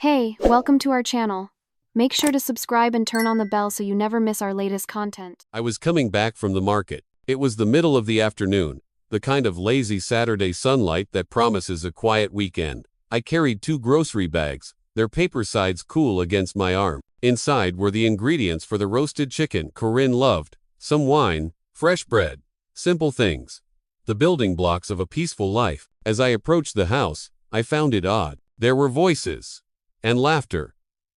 Hey, welcome to our channel. Make sure to subscribe and turn on the bell so you never miss our latest content. I was coming back from the market. It was the middle of the afternoon, the kind of lazy Saturday sunlight that promises a quiet weekend. I carried 2 grocery bags, their paper sides cool against my arm. Inside were the ingredients for the roasted chicken Corinne loved, some wine, fresh bread, simple things. The building blocks of a peaceful life. As I approached the house, I found it odd. There were voices and laughter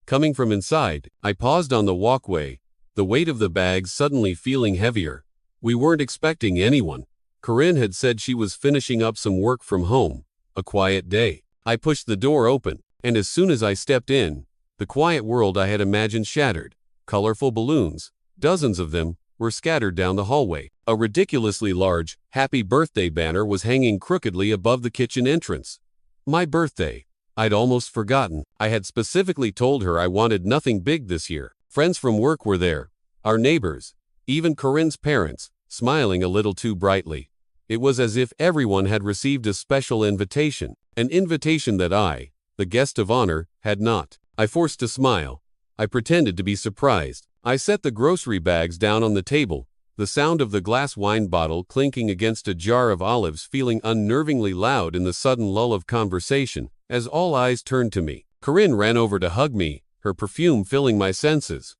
coming from inside. I paused on the walkway, the weight of the bags suddenly feeling heavier. We weren't expecting anyone. Corinne had said she was finishing up some work from home, a quiet day. I pushed the door open, and as soon as I stepped in, the quiet world I had imagined shattered. Colorful balloons, dozens of them, were scattered down the hallway. A ridiculously large, happy birthday banner was hanging crookedly above the kitchen entrance. My birthday. I'd almost forgotten. I had specifically told her I wanted nothing big this year. Friends from work were there, our neighbors, even Corinne's parents, smiling a little too brightly. It was as if everyone had received a special invitation, an invitation that I, the guest of honor, had not. I forced a smile. I pretended to be surprised. I set the grocery bags down on the table, the sound of the glass wine bottle clinking against a jar of olives feeling unnervingly loud in the sudden lull of conversation. As all eyes turned to me, Corinne ran over to hug me, her perfume filling my senses.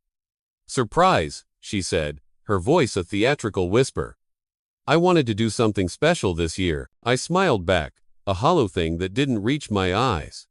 "Surprise," she said, her voice a theatrical whisper. "I wanted to do something special this year." I smiled back, a hollow thing that didn't reach my eyes.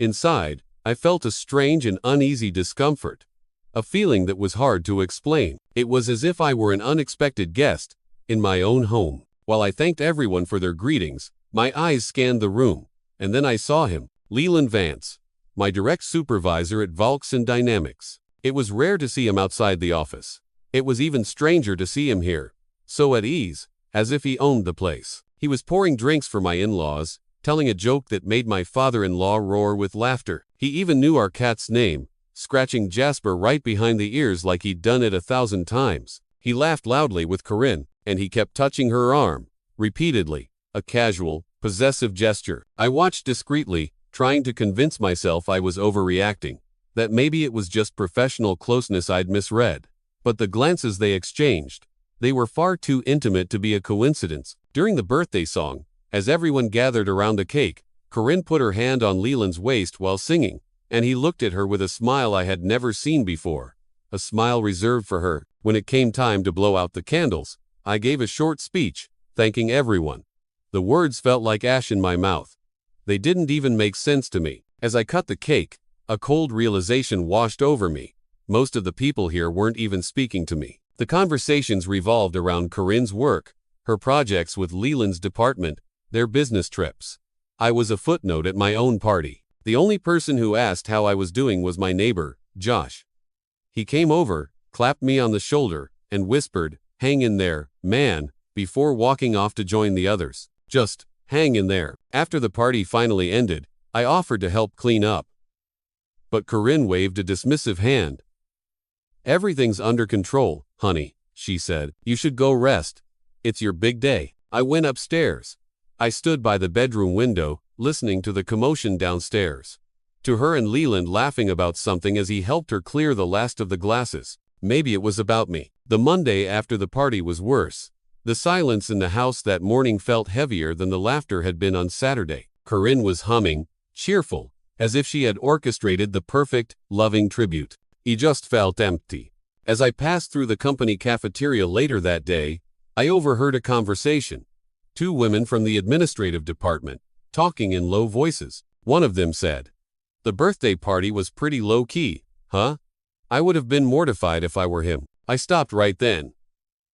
Inside, I felt a strange and uneasy discomfort, a feeling that was hard to explain. It was as if I were an unexpected guest in my own home. While I thanked everyone for their greetings, my eyes scanned the room. And then I saw him, Leland Vance, my direct supervisor at Volkson Dynamics. It was rare to see him outside the office. It was even stranger to see him here, so at ease, as if he owned the place. He was pouring drinks for my in-laws, telling a joke that made my father-in-law roar with laughter. He even knew our cat's name, scratching Jasper right behind the ears like he'd done it 1,000 times. He laughed loudly with Corinne, and he kept touching her arm, repeatedly, a casual, possessive gesture. I watched discreetly, trying to convince myself I was overreacting, that maybe it was just professional closeness I'd misread. But the glances they exchanged, they were far too intimate to be a coincidence. During the birthday song, as everyone gathered around the cake, Corinne put her hand on Leland's waist while singing, and he looked at her with a smile I had never seen before, a smile reserved for her. When it came time to blow out the candles, I gave a short speech, thanking everyone. The words felt like ash in my mouth. They didn't even make sense to me. As I cut the cake, a cold realization washed over me. Most of the people here weren't even speaking to me. The conversations revolved around Corinne's work, her projects with Leland's department, their business trips. I was a footnote at my own party. The only person who asked how I was doing was my neighbor, Josh. He came over, clapped me on the shoulder, and whispered, "Hang in there, man," before walking off to join the others. Just hang in there. After the party finally ended, I offered to help clean up. But Corinne waved a dismissive hand. "Everything's under control, honey," she said. "You should go rest. It's your big day." I went upstairs. I stood by the bedroom window, listening to the commotion downstairs. To her and Leland laughing about something as he helped her clear the last of the glasses. Maybe it was about me. The Monday after the party was worse. The silence in the house that morning felt heavier than the laughter had been on Saturday. Corinne was humming, cheerful, as if she had orchestrated the perfect, loving tribute. He just felt empty. As I passed through the company cafeteria later that day, I overheard a conversation. 2 women from the administrative department, talking in low voices. One of them said, "The birthday party was pretty low-key, huh?" I would have been mortified if I were him. I stopped right then.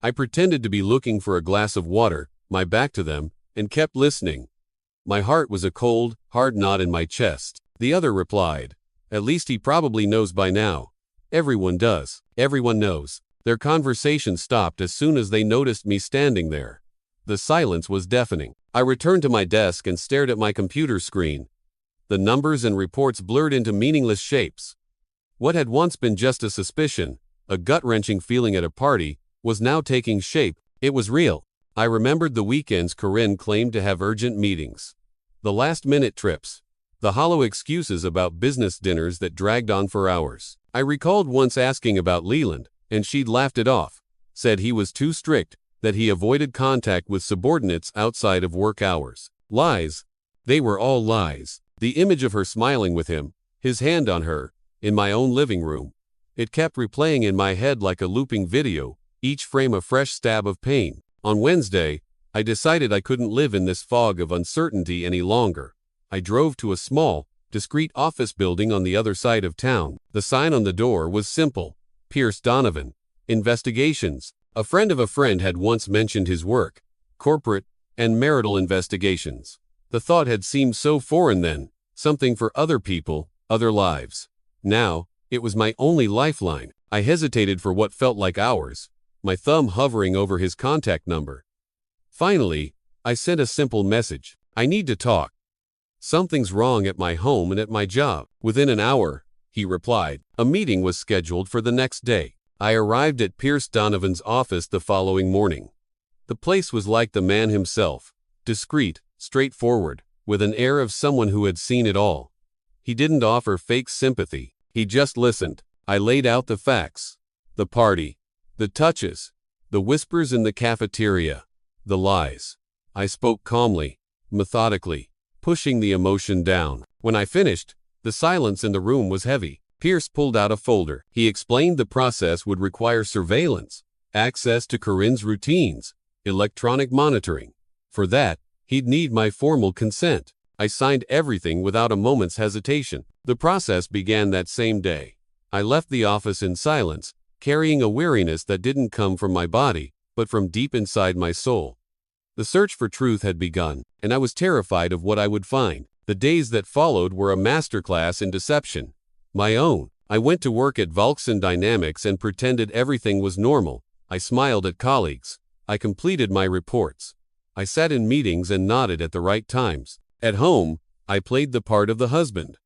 I pretended to be looking for a glass of water, my back to them, and kept listening. My heart was a cold, hard knot in my chest. The other replied, "At least he probably knows by now." Everyone does. Everyone knows. Their conversation stopped as soon as they noticed me standing there. The silence was deafening. I returned to my desk and stared at my computer screen. The numbers and reports blurred into meaningless shapes. What had once been just a suspicion, a gut-wrenching feeling at a party, was now taking shape. It was real. I remembered the weekends Corinne claimed to have urgent meetings. The last-minute trips. The hollow excuses about business dinners that dragged on for hours. I recalled once asking about Leland, and she'd laughed it off, said he was too strict, that he avoided contact with subordinates outside of work hours. Lies. They were all lies. The image of her smiling with him, his hand on her, in my own living room. It kept replaying in my head like a looping video, each frame a fresh stab of pain. On Wednesday, I decided I couldn't live in this fog of uncertainty any longer. I drove to a small, discreet office building on the other side of town. The sign on the door was simple: Pierce Donovan, Investigations. A friend of a friend had once mentioned his work, corporate and marital investigations. The thought had seemed so foreign then, something for other people, other lives. Now, it was my only lifeline. I hesitated for what felt like hours, my thumb hovering over his contact number. Finally, I sent a simple message: I need to talk. Something's wrong at my home and at my job. Within an hour, he replied. A meeting was scheduled for the next day. I arrived at Pierce Donovan's office the following morning. The place was like the man himself, discreet, straightforward, with an air of someone who had seen it all. He didn't offer fake sympathy. He just listened. I laid out the facts. The party, the touches, the whispers in the cafeteria, the lies. I spoke calmly, methodically, pushing the emotion down. When I finished, the silence in the room was heavy. Pierce pulled out a folder. He explained the process would require surveillance, access to Corinne's routines, electronic monitoring. For that, he'd need my formal consent. I signed everything without a moment's hesitation. The process began that same day. I left the office in silence, carrying a weariness that didn't come from my body, but from deep inside my soul. The search for truth had begun, and I was terrified of what I would find. The days that followed were a masterclass in deception. My own. I went to work at Volkson Dynamics and pretended everything was normal. I smiled at colleagues. I completed my reports. I sat in meetings and nodded at the right times. At home, I played the part of the husband.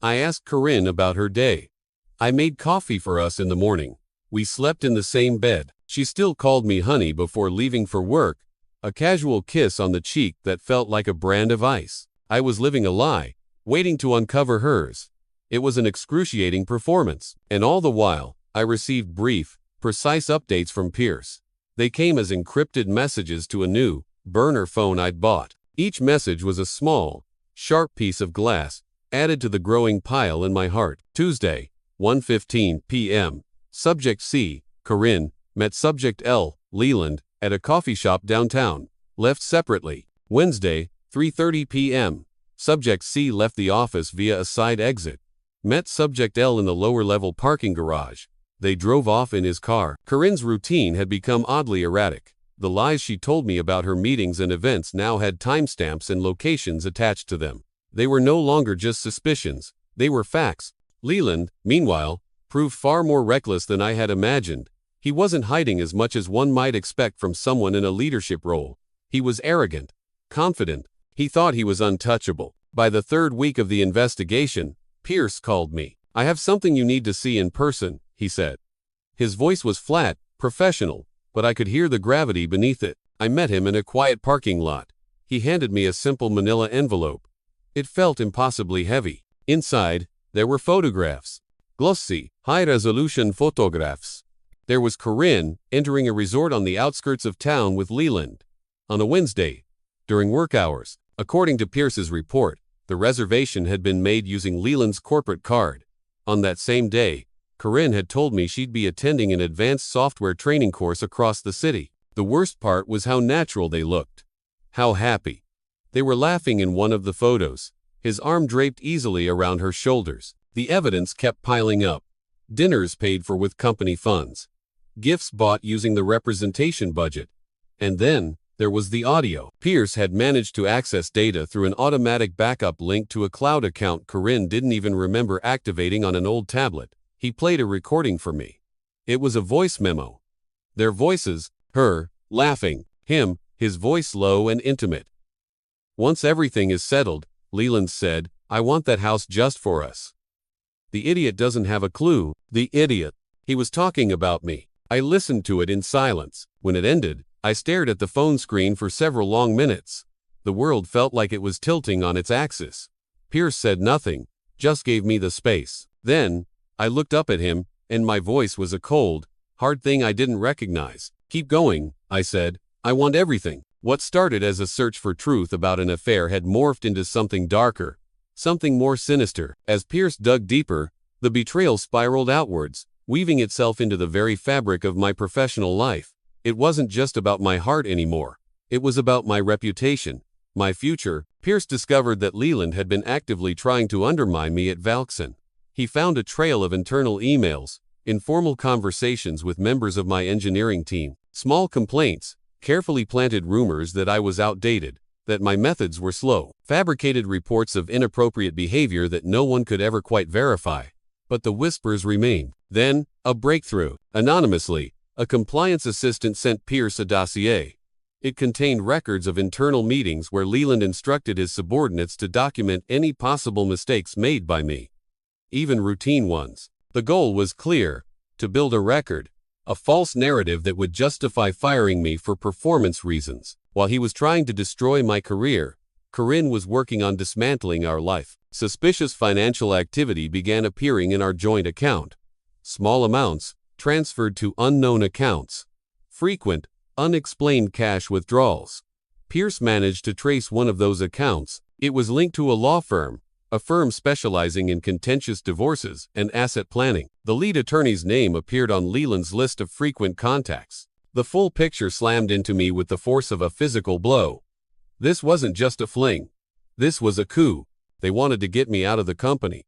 I asked Corinne about her day. I made coffee for us in the morning. We slept in the same bed. She still called me honey before leaving for work, a casual kiss on the cheek that felt like a brand of ice. I was living a lie, waiting to uncover hers. It was an excruciating performance, and all the while, I received brief, precise updates from Pierce. They came as encrypted messages to a new, burner phone I'd bought. Each message was a small, sharp piece of glass, added to the growing pile in my heart. Tuesday, 1:15 p.m. Subject C, Corinne, met Subject L, Leland, at a coffee shop downtown. Left separately. Wednesday, 3:30 p.m. Subject C left the office via a side exit. Met Subject L in the lower-level parking garage. They drove off in his car. Corinne's routine had become oddly erratic. The lies she told me about her meetings and events now had timestamps and locations attached to them. They were no longer just suspicions. They were facts. Leland, meanwhile, proved far more reckless than I had imagined. He wasn't hiding as much as one might expect from someone in a leadership role. He was arrogant, confident. He thought he was untouchable. By the third week of the investigation, Pierce called me. "I have something you need to see in person," he said. His voice was flat, professional, but I could hear the gravity beneath it. I met him in a quiet parking lot. He handed me a simple manila envelope. It felt impossibly heavy. Inside, there were photographs. Glossy, high-resolution photographs. There was Corinne, entering a resort on the outskirts of town with Leland. On a Wednesday, during work hours. According to Pierce's report, the reservation had been made using Leland's corporate card. On that same day, Corinne had told me she'd be attending an advanced software training course across the city. The worst part was how natural they looked. How happy. They were laughing in one of the photos, his arm draped easily around her shoulders. The evidence kept piling up. Dinners paid for with company funds. Gifts bought using the representation budget. And then, there was the audio. Pierce had managed to access data through an automatic backup link to a cloud account Corinne didn't even remember activating on an old tablet. He played a recording for me. It was a voice memo. Their voices, her, laughing, him, his voice low and intimate. "Once everything is settled," Leland said, "I want that house just for us." The idiot doesn't have a clue. The idiot. He was talking about me. I listened to it in silence. When it ended, I stared at the phone screen for several long minutes. The world felt like it was tilting on its axis. Pierce said nothing, just gave me the space. Then, I looked up at him, and my voice was a cold, hard thing I didn't recognize. "Keep going," I said. "I want everything." What started as a search for truth about an affair had morphed into something darker, something more sinister. As Pierce dug deeper, the betrayal spiraled outwards, weaving itself into the very fabric of my professional life. It wasn't just about my heart anymore. It was about my reputation, my future. Pierce discovered that Leland had been actively trying to undermine me at Valkson. He found a trail of internal emails, informal conversations with members of my engineering team, small complaints, carefully planted rumors that I was outdated, that my methods were slow, fabricated reports of inappropriate behavior that no one could ever quite verify. But the whispers remained. Then, a breakthrough. Anonymously, a compliance assistant sent Pierce a dossier. It contained records of internal meetings where Leland instructed his subordinates to document any possible mistakes made by me, even routine ones. The goal was clear: to build a record, a false narrative that would justify firing me for performance reasons. While he was trying to destroy my career, Corinne was working on dismantling our life. Suspicious financial activity began appearing in our joint account. Small amounts, transferred to unknown accounts. Frequent, unexplained cash withdrawals. Pierce managed to trace one of those accounts. It was linked to a law firm, a firm specializing in contentious divorces and asset planning. The lead attorney's name appeared on Leland's list of frequent contacts. The full picture slammed into me with the force of a physical blow. This wasn't just a fling. This was a coup. They wanted to get me out of the company,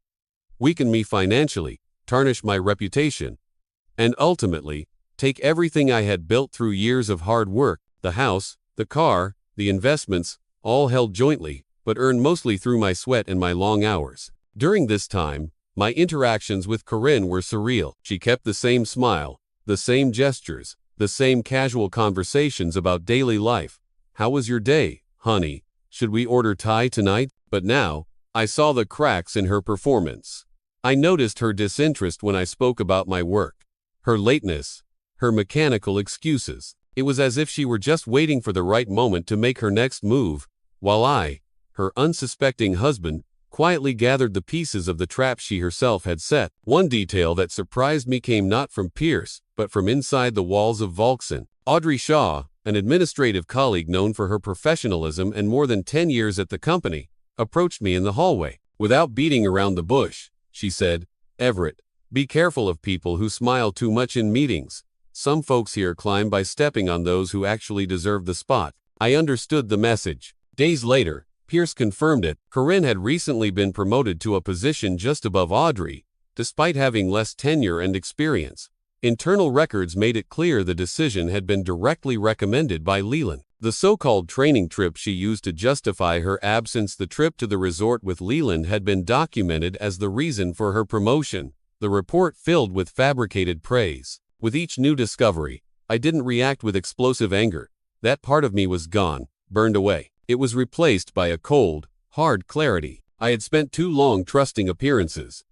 weaken me financially, tarnish my reputation, and ultimately, take everything I had built through years of hard work, the house, the car, the investments, all held jointly, but earned mostly through my sweat and my long hours. During this time, my interactions with Corinne were surreal. She kept the same smile, the same gestures, the same casual conversations about daily life. "How was your day, honey? Should we order Thai tonight?" But now, I saw the cracks in her performance. I noticed her disinterest when I spoke about my work, her lateness, her mechanical excuses. It was as if she were just waiting for the right moment to make her next move, while I, her unsuspecting husband, quietly gathered the pieces of the trap she herself had set. One detail that surprised me came not from Pierce, but from inside the walls of Valkson. Audrey Shaw, an administrative colleague known for her professionalism and more than 10 years at the company, approached me in the hallway. Without beating around the bush, she said, "Everett, be careful of people who smile too much in meetings. Some folks here climb by stepping on those who actually deserve the spot." I understood the message. Days later, Pierce confirmed it. Corinne had recently been promoted to a position just above Audrey, despite having less tenure and experience. Internal records made it clear the decision had been directly recommended by Leland. The so-called training trip she used to justify her absence, the trip to the resort with Leland, had been documented as the reason for her promotion. The report filled with fabricated praise. With each new discovery, I didn't react with explosive anger. That part of me was gone, burned away. It was replaced by a cold, hard clarity. I had spent too long trusting appearances.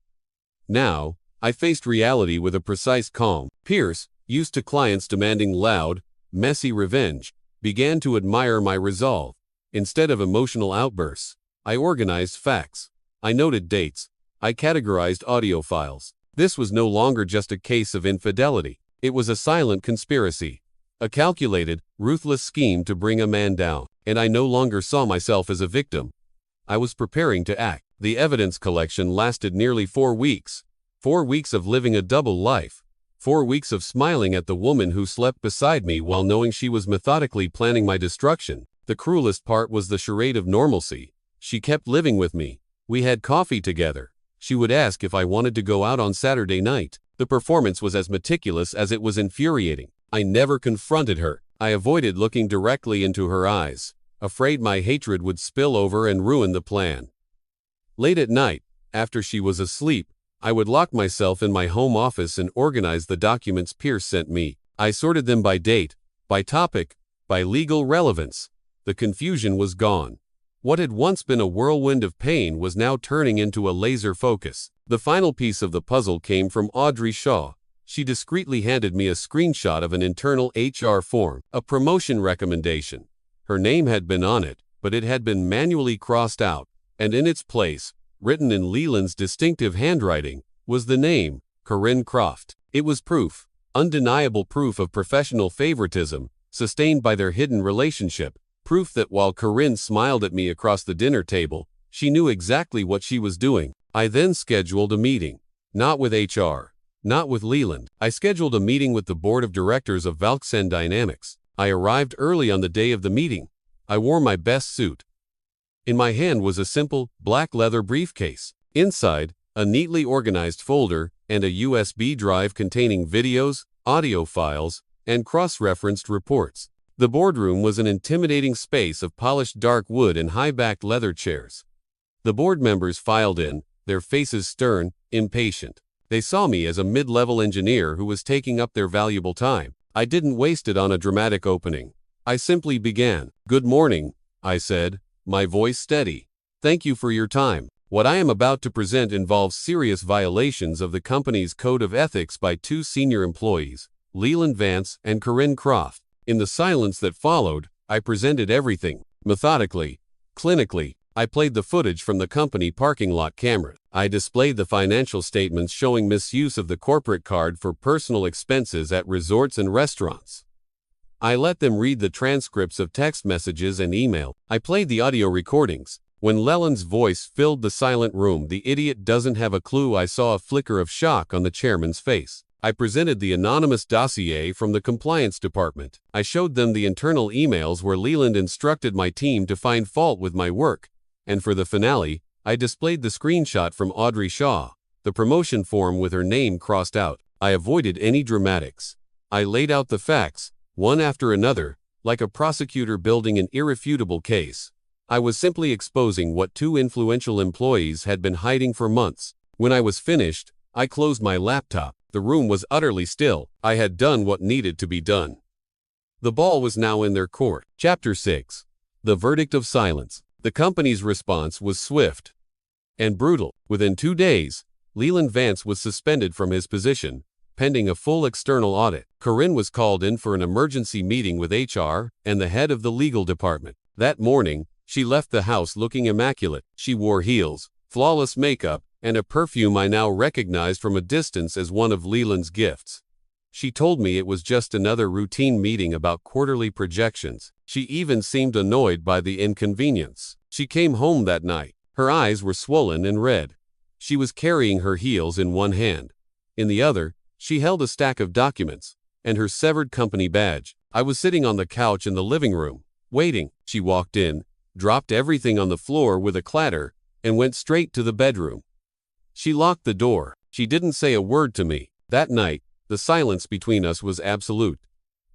Now, I faced reality with a precise calm. Pierce, used to clients demanding loud, messy revenge, began to admire my resolve. Instead of emotional outbursts, I organized facts. I noted dates. I categorized audio files. This was no longer just a case of infidelity. It was a silent conspiracy, a calculated, ruthless scheme to bring a man down. And I no longer saw myself as a victim. I was preparing to act. The evidence collection lasted nearly 4 weeks. 4 weeks of living a double life. 4 weeks of smiling at the woman who slept beside me while knowing she was methodically planning my destruction. The cruelest part was the charade of normalcy. She kept living with me. We had coffee together. She would ask if I wanted to go out on Saturday night. The performance was as meticulous as it was infuriating. I never confronted her. I avoided looking directly into her eyes, afraid my hatred would spill over and ruin the plan. Late at night, after she was asleep, I would lock myself in my home office and organize the documents Pierce sent me. I sorted them by date, by topic, by legal relevance. The confusion was gone. What had once been a whirlwind of pain was now turning into a laser focus. The final piece of the puzzle came from Audrey Shaw. She discreetly handed me a screenshot of an internal HR form, a promotion recommendation. Her name had been on it, but it had been manually crossed out, and in its place, written in Leland's distinctive handwriting, was the name, Corinne Croft. It was proof, undeniable proof of professional favoritism, sustained by their hidden relationship, proof that while Corinne smiled at me across the dinner table, she knew exactly what she was doing. I then scheduled a meeting. Not with HR. Not with Leland. I scheduled a meeting with the board of directors of Valksen Dynamics. I arrived early on the day of the meeting. I wore my best suit. In my hand was a simple, black leather briefcase. Inside, a neatly organized folder and a USB drive containing videos, audio files, and cross-referenced reports. The boardroom was an intimidating space of polished dark wood and high-backed leather chairs. The board members filed in, their faces stern, impatient. They saw me as a mid-level engineer who was taking up their valuable time. I didn't waste it on a dramatic opening. I simply began. "Good morning," I said, my voice steady. "Thank you for your time. What I am about to present involves serious violations of the company's code of ethics by two senior employees, Leland Vance and Corinne Croft." In the silence that followed, I presented everything. Methodically, clinically, I played the footage from the company parking lot cameras. I displayed the financial statements showing misuse of the corporate card for personal expenses at resorts and restaurants. I let them read the transcripts of text messages and email. I played the audio recordings. When Leland's voice filled the silent room, the idiot doesn't have a clue. I saw a flicker of shock on the chairman's face. I presented the anonymous dossier from the compliance department. I showed them the internal emails where Leland instructed my team to find fault with my work. And for the finale, I displayed the screenshot from Audrey Shaw, the promotion form with her name crossed out. I avoided any dramatics. I laid out the facts, one after another, like a prosecutor building an irrefutable case. I was simply exposing what two influential employees had been hiding for months. When I was finished, I closed my laptop. The room was utterly still. I had done what needed to be done. The ball was now in their court. Chapter 6. The Verdict of Silence. The company's response was swift and brutal. Within 2 days, Leland Vance was suspended from his position, pending a full external audit. Corinne was called in for an emergency meeting with HR and the head of the legal department. That morning, she left the house looking immaculate. She wore heels, flawless makeup, and a perfume I now recognized from a distance as one of Leland's gifts. She told me it was just another routine meeting about quarterly projections. She even seemed annoyed by the inconvenience. She came home that night. Her eyes were swollen and red. She was carrying her heels in one hand. In the other, she held a stack of documents and her severed company badge. I was sitting on the couch in the living room, waiting. She walked in, dropped everything on the floor with a clatter, and went straight to the bedroom. She locked the door. She didn't say a word to me. That night, the silence between us was absolute.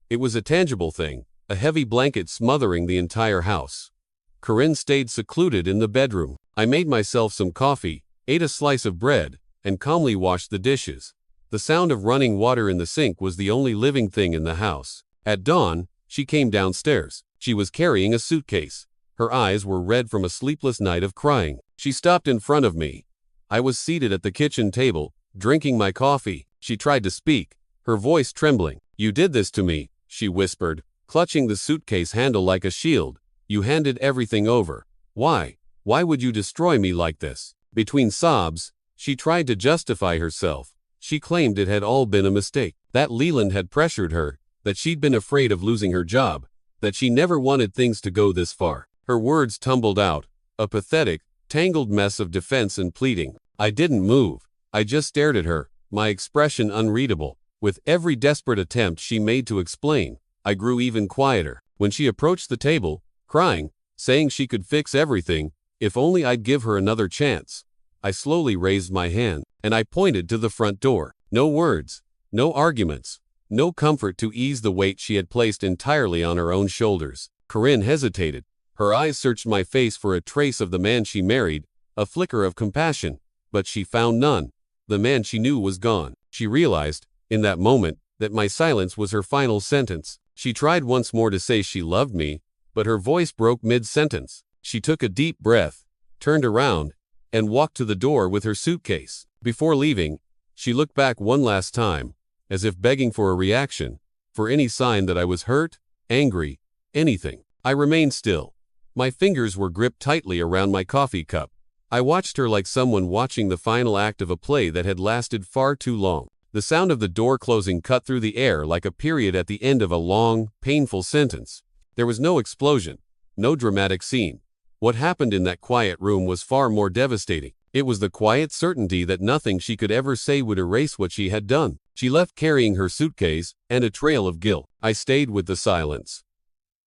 It was a tangible thing, a heavy blanket smothering the entire house. Corinne stayed secluded in the bedroom. I made myself some coffee, ate a slice of bread, and calmly washed the dishes. The sound of running water in the sink was the only living thing in the house. At dawn, she came downstairs. She was carrying a suitcase. Her eyes were red from a sleepless night of crying. She stopped in front of me. I was seated at the kitchen table, drinking my coffee. She tried to speak, her voice trembling. "You did this to me," she whispered, clutching the suitcase handle like a shield. "You handed everything over. Why? Why would you destroy me like this?" Between sobs, she tried to justify herself. She claimed it had all been a mistake, that Leland had pressured her, that she'd been afraid of losing her job, that she never wanted things to go this far. Her words tumbled out, a pathetic, tangled mess of defense and pleading. I didn't move. I just stared at her, my expression unreadable. With every desperate attempt she made to explain, I grew even quieter. When she approached the table, crying, saying she could fix everything, if only I'd give her another chance, I slowly raised my hand, and I pointed to the front door. No words, no arguments, no comfort to ease the weight she had placed entirely on her own shoulders. Corinne hesitated. Her eyes searched my face for a trace of the man she married, a flicker of compassion, but she found none. The man she knew was gone. She realized, in that moment, that my silence was her final sentence. She tried once more to say she loved me, but her voice broke mid-sentence. She took a deep breath, turned around, and walked to the door with her suitcase. Before leaving, she looked back one last time, as if begging for a reaction, for any sign that I was hurt, angry, anything. I remained still. My fingers were gripped tightly around my coffee cup. I watched her like someone watching the final act of a play that had lasted far too long. The sound of the door closing cut through the air like a period at the end of a long, painful sentence. There was no explosion, no dramatic scene. What happened in that quiet room was far more devastating. It was the quiet certainty that nothing she could ever say would erase what she had done. She left carrying her suitcase and a trail of guilt. I stayed with the silence.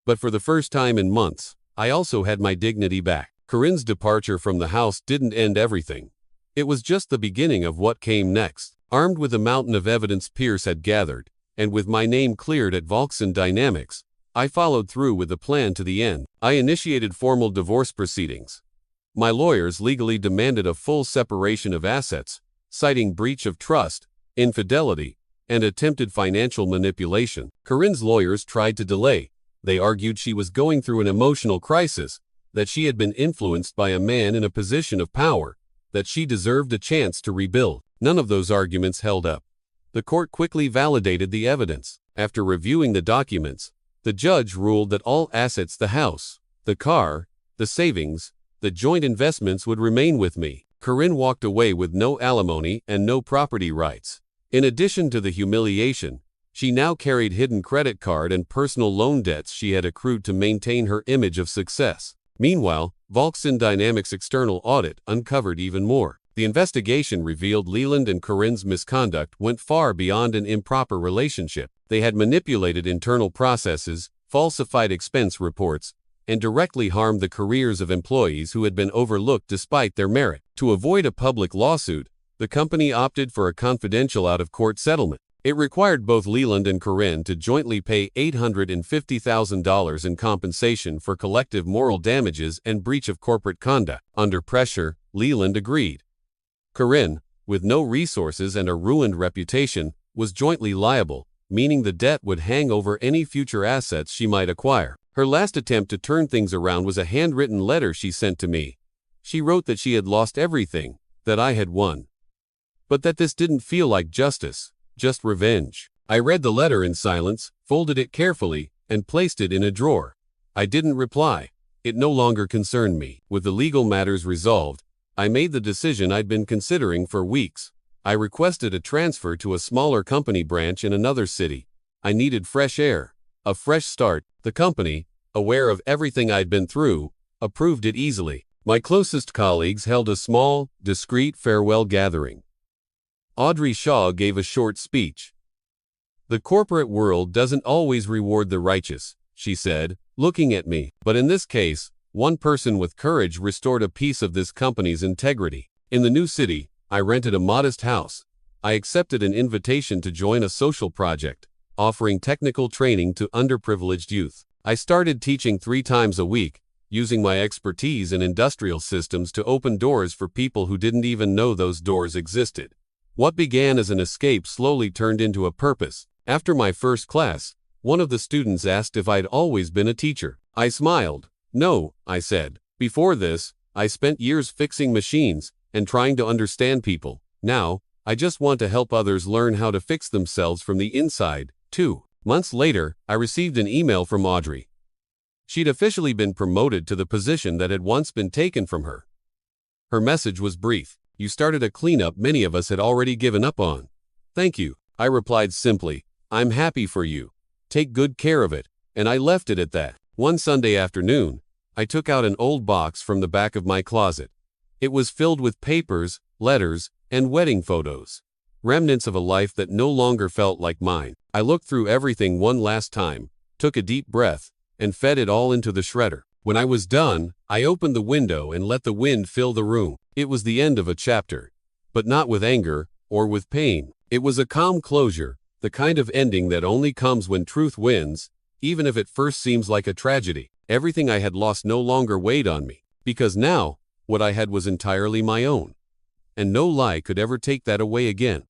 But for the first time in months, I also had my dignity back. Corinne's departure from the house didn't end everything. It was just the beginning of what came next. Armed with the mountain of evidence Pierce had gathered, and with my name cleared at Volkson Dynamics, I followed through with the plan to the end. I initiated formal divorce proceedings. My lawyers legally demanded a full separation of assets, citing breach of trust, infidelity, and attempted financial manipulation. Corinne's lawyers tried to delay. They argued she was going through an emotional crisis, that she had been influenced by a man in a position of power, that she deserved a chance to rebuild. None of those arguments held up. The court quickly validated the evidence. After reviewing the documents, the judge ruled that all assets, the house, the car, the savings, the joint investments would remain with me. Corinne walked away with no alimony and no property rights. In addition to the humiliation, she now carried hidden credit card and personal loan debts she had accrued to maintain her image of success. Meanwhile, Volkson Dynamics' external audit uncovered even more. The investigation revealed Leland and Corinne's misconduct went far beyond an improper relationship. They had manipulated internal processes, falsified expense reports, and directly harmed the careers of employees who had been overlooked despite their merit. To avoid a public lawsuit, the company opted for a confidential out-of-court settlement. It required both Leland and Corinne to jointly pay $850,000 in compensation for collective moral damages and breach of corporate conduct. Under pressure, Leland agreed. Corinne, with no resources and a ruined reputation, was jointly liable, meaning the debt would hang over any future assets she might acquire. Her last attempt to turn things around was a handwritten letter she sent to me. She wrote that she had lost everything, that I had won. But that this didn't feel like justice, just revenge. I read the letter in silence, folded it carefully, and placed it in a drawer. I didn't reply. It no longer concerned me. With the legal matters resolved, I made the decision I'd been considering for weeks. I requested a transfer to a smaller company branch in another city. I needed fresh air, a fresh start. The company, aware of everything I'd been through, approved it easily. My closest colleagues held a small, discreet farewell gathering. Audrey Shaw gave a short speech. "The corporate world doesn't always reward the righteous," she said, looking at me. But in this case, one person with courage restored a piece of this company's integrity. In the new city, I rented a modest house. I accepted an invitation to join a social project, offering technical training to underprivileged youth. I started teaching 3 times a week, using my expertise in industrial systems to open doors for people who didn't even know those doors existed. What began as an escape slowly turned into a purpose. After my first class, one of the students asked if I'd always been a teacher. I smiled. "No," I said. "Before this, I spent years fixing machines and trying to understand people. Now, I just want to help others learn how to fix themselves from the inside." 2 months later, I received an email from Audrey. She'd officially been promoted to the position that had once been taken from her. Her message was brief. "You started a cleanup many of us had already given up on. Thank you." I replied simply, "I'm happy for you. Take good care of it." And I left it at that. One Sunday afternoon, I took out an old box from the back of my closet. It was filled with papers, letters, and wedding photos. Remnants of a life that no longer felt like mine. I looked through everything one last time, took a deep breath, and fed it all into the shredder. When I was done, I opened the window and let the wind fill the room. It was the end of a chapter, but not with anger or with pain. It was a calm closure, the kind of ending that only comes when truth wins, even if it first seems like a tragedy. Everything I had lost no longer weighed on me, because now, what I had was entirely my own. And no lie could ever take that away again.